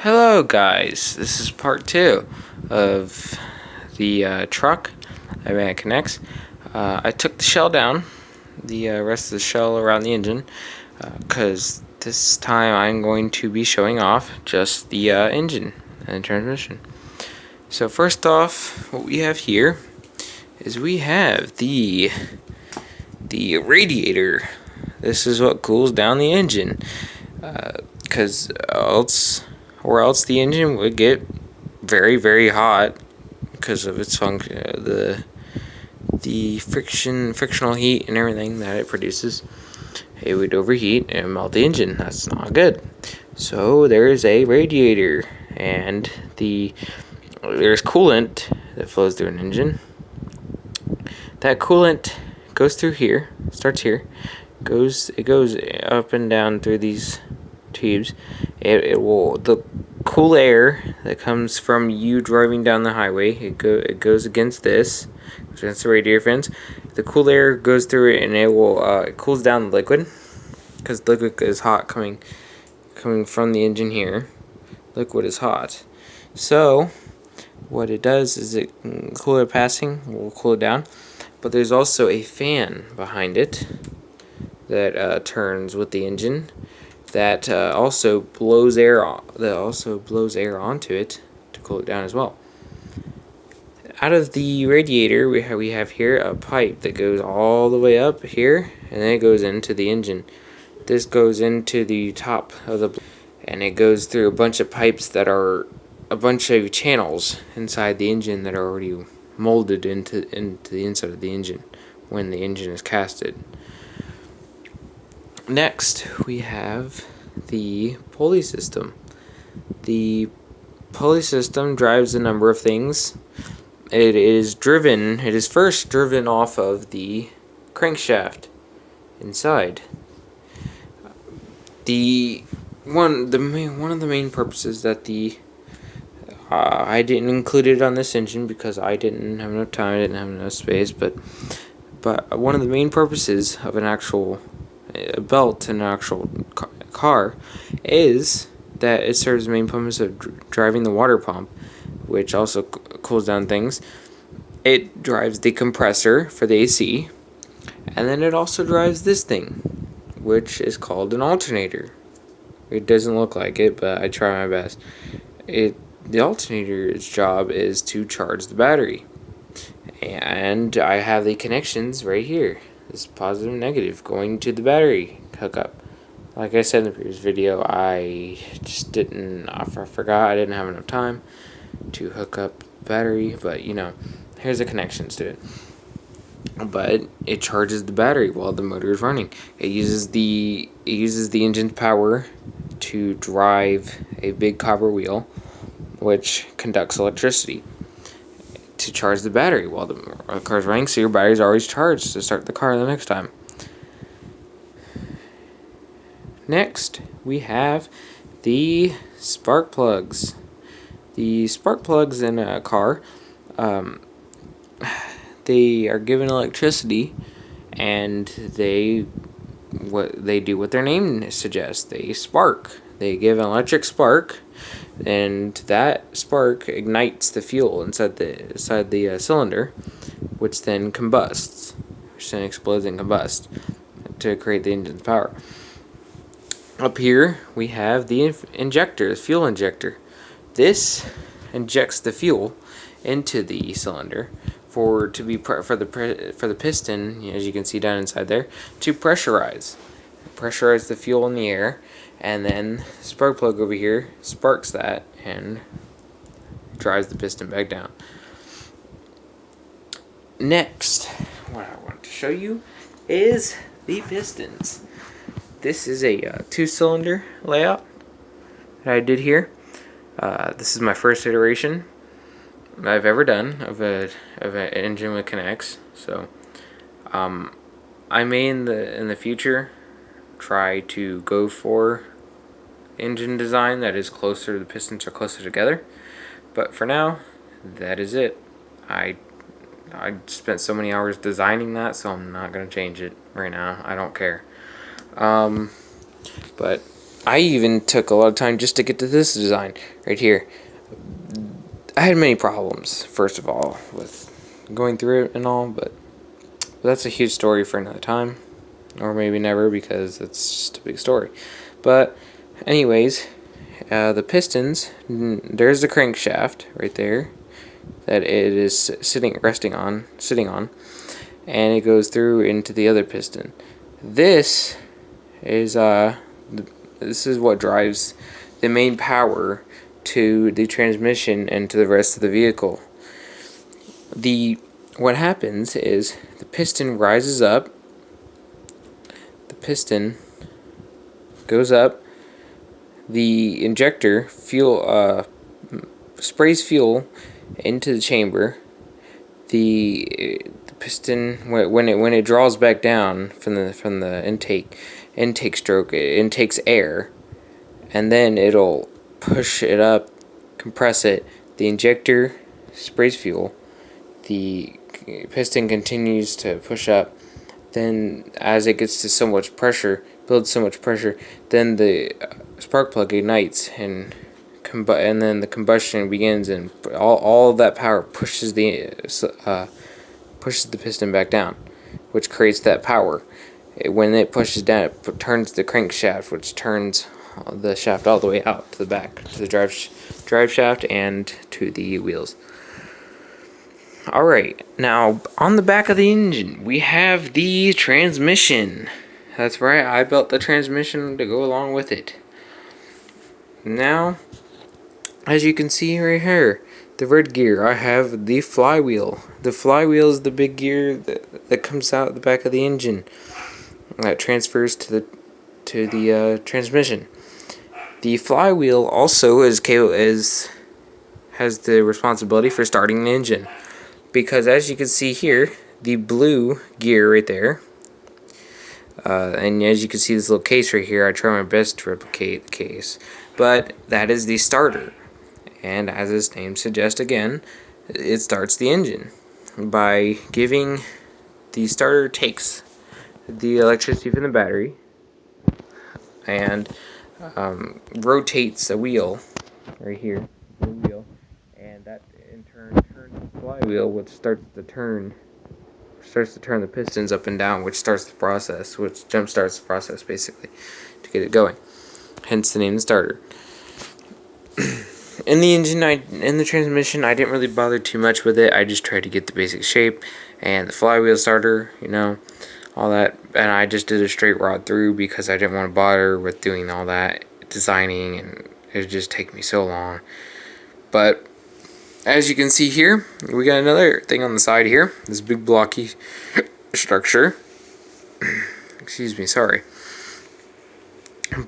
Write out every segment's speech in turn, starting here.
Hello guys, this is part 2 of the truck I made at knex. I took the shell down, the rest of the shell around the engine, because this time I'm going to be showing off just the engine and transmission. So first off, what we have here is we have the radiator. This is what cools down the engine, because else the engine would get very, very hot because of its function, the frictional heat and everything that it produces. It would overheat and melt the engine. That's not good. So there's a radiator, and there's coolant that flows through an engine. That coolant goes through here, starts here, it goes up and down through these tubes. The cool air that comes from you driving down the highway, it goes against this, against the radiator fence. The cool air goes through it, and it cools down the liquid, because the liquid is hot coming from the engine here. Liquid is hot. So what it does is cool air passing will cool it down, but there's also a fan behind it that turns with the engine that also blows air onto it to cool it down as well. Out of the radiator, we have here a pipe that goes all the way up here, and then it goes into the engine. This goes into the top of the, and it goes through a bunch of pipes that are a bunch of channels inside the engine that are already molded into the inside of the engine when the engine is casted. Next, we have the pulley system. The pulley system drives a number of things. It is first driven off of the crankshaft inside. One of the main purposes that I didn't include it on this engine because I didn't have enough time, I didn't have enough space, but one of the main purposes of an actual belt in an actual car is that it serves the main purpose of driving the water pump, which also cools down things. It drives the compressor for the AC, and then it also drives this thing, which is called an alternator. It doesn't look like it, but I try my best. The alternator's job is to charge the battery, and I have the connections right here. This positive and negative going to the battery hookup. Like I said in the previous video, I forgot I didn't have enough time to hook up the battery, but here's the connections to it. But it charges the battery while the motor is running. It uses the engine's power to drive a big copper wheel, which conducts electricity to charge the battery while the car's running, so your battery's always charged to start the car the next time. Next, we have the spark plugs. The spark plugs in a car, they are given electricity, and they do what their name suggests. They spark. They give an electric spark, and that spark ignites the fuel inside the cylinder, which then combusts, which then explodes and combusts to create the engine's power. Up here we have the injector, the fuel injector. This injects the fuel into the cylinder for the piston, as you can see down inside there, to pressurize the fuel in the air, and then the spark plug over here sparks that and drives the piston back down. Next, what I want to show you is the pistons. This is a 2-cylinder layout that I did here. This is my first iteration I've ever done of an engine with knex. So I may in the future try to go for engine design that is closer, the pistons are closer together, but for now that is it. I spent so many hours designing that, so I'm not going to change it right now. I don't care. But I even took a lot of time just to get to this design right here. I had many problems, first of all, with going through it and all, but that's a huge story for another time, or maybe never, because it's just a big story. But anyways, the pistons, there's the crankshaft right there that it is sitting on, and it goes through into the other piston. This is this is what drives the main power to the transmission and to the rest of the vehicle. What happens is the piston rises up, the piston goes up, the injector sprays fuel into the chamber. The piston, when it draws back down from the intake stroke, it intakes air, and then it'll push it up, compress it. The injector sprays fuel. The piston continues to push up. Then, as it gets to so much pressure, builds so much pressure, then the spark plug ignites, and then the combustion begins, and all of that power pushes the piston back down, which creates that power. When it pushes down, it turns the crankshaft, which turns the shaft all the way out to the back, to the drive shaft and to the wheels. Alright, now on the back of the engine, we have the transmission. That's right, I built the transmission to go along with it. Now, as you can see right here, the red gear, I have the flywheel. The flywheel is the big gear that comes out the back of the engine that transfers to the transmission. The flywheel also has the responsibility for starting the engine, because as you can see here, the blue gear right there, and as you can see this little case right here, I try my best to replicate the case, but that is the starter. And as its name suggests again, it starts the engine by giving the starter takes the electricity from the battery and rotates a wheel right here, the wheel, and that in turn turns the flywheel, which starts to turn the pistons up and down, which starts the process, which jump starts the process basically to get it going. Hence the name the starter. In the engine, in the transmission, I didn't really bother too much with it. I just tried to get the basic shape and the flywheel starter, all that. And I just did a straight rod through because I didn't want to bother with doing all that designing, and it would just take me so long. But as you can see here, we got another thing on the side here. This big blocky structure. Excuse me, sorry.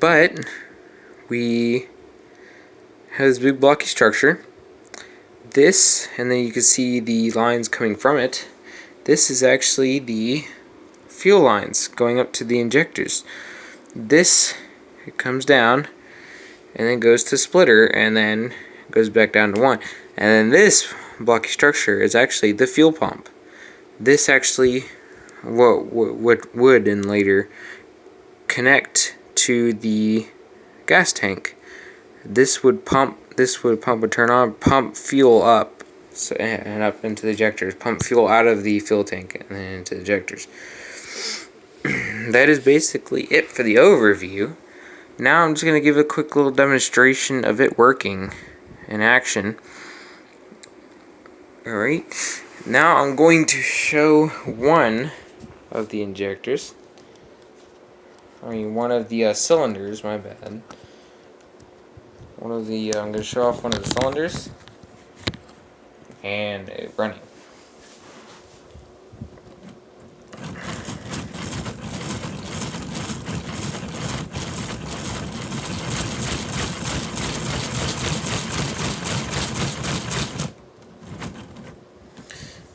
But we have this big blocky structure. This, and then you can see the lines coming from it. This is actually the fuel lines going up to the injectors. This, it comes down and then goes to splitter and then goes back down to one. And then this blocky structure is actually the fuel pump. This actually what would and later connect to the gas tank. This would turn on, pump fuel up, and up into the ejectors, pump fuel out of the fuel tank and then into the ejectors. That is basically it for the overview. Now I'm just going to give a quick little demonstration of it working in action. Alright, now I'm going to show one of the injectors. One of the cylinders, my bad. I'm going to show off one of the cylinders and it running.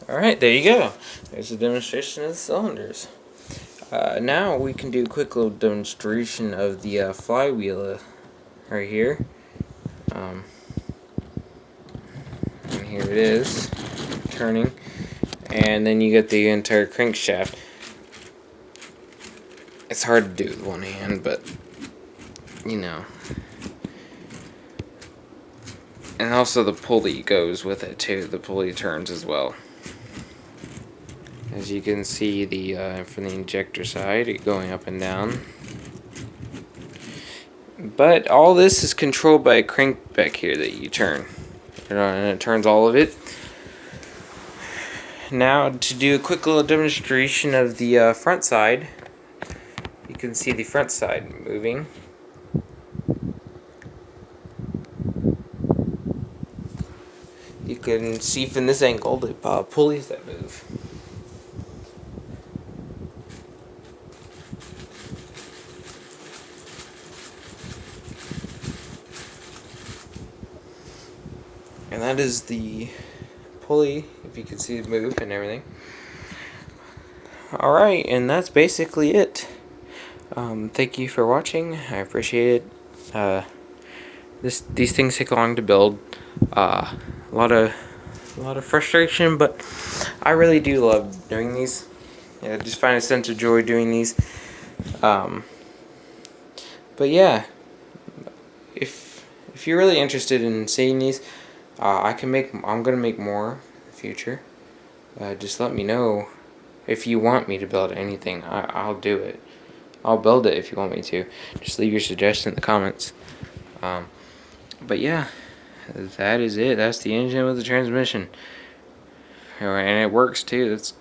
Alright, there you go. There's a demonstration of the cylinders. Now we can do a quick little demonstration of the flywheel right here. And here it is, turning, and then you get the entire crankshaft. It's hard to do with one hand, but you know. And also the pulley goes with it too. The pulley turns as well. As you can see, the from the injector side, it going up and down. But all this is controlled by a crank back here that you turn. And it turns all of it. Now to do a quick little demonstration of the front side. You can see the front side moving. You can see from this angle the pulleys that move. And that is the pulley, if you can see it move and everything. Alright, and that's basically it. Thank you for watching. I appreciate it. These things take long to build. A lot of frustration, but I really do love doing these. I just find a sense of joy doing these. But yeah, if you're really interested in seeing these, I'm gonna make more in the future. Just let me know if you want me to build anything. I'll do it. I'll build it if you want me to. Just leave your suggestion in the comments. But yeah, that is it. That's the engine with the transmission. And it works too. It's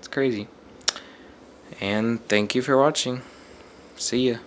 crazy. And thank you for watching. See ya.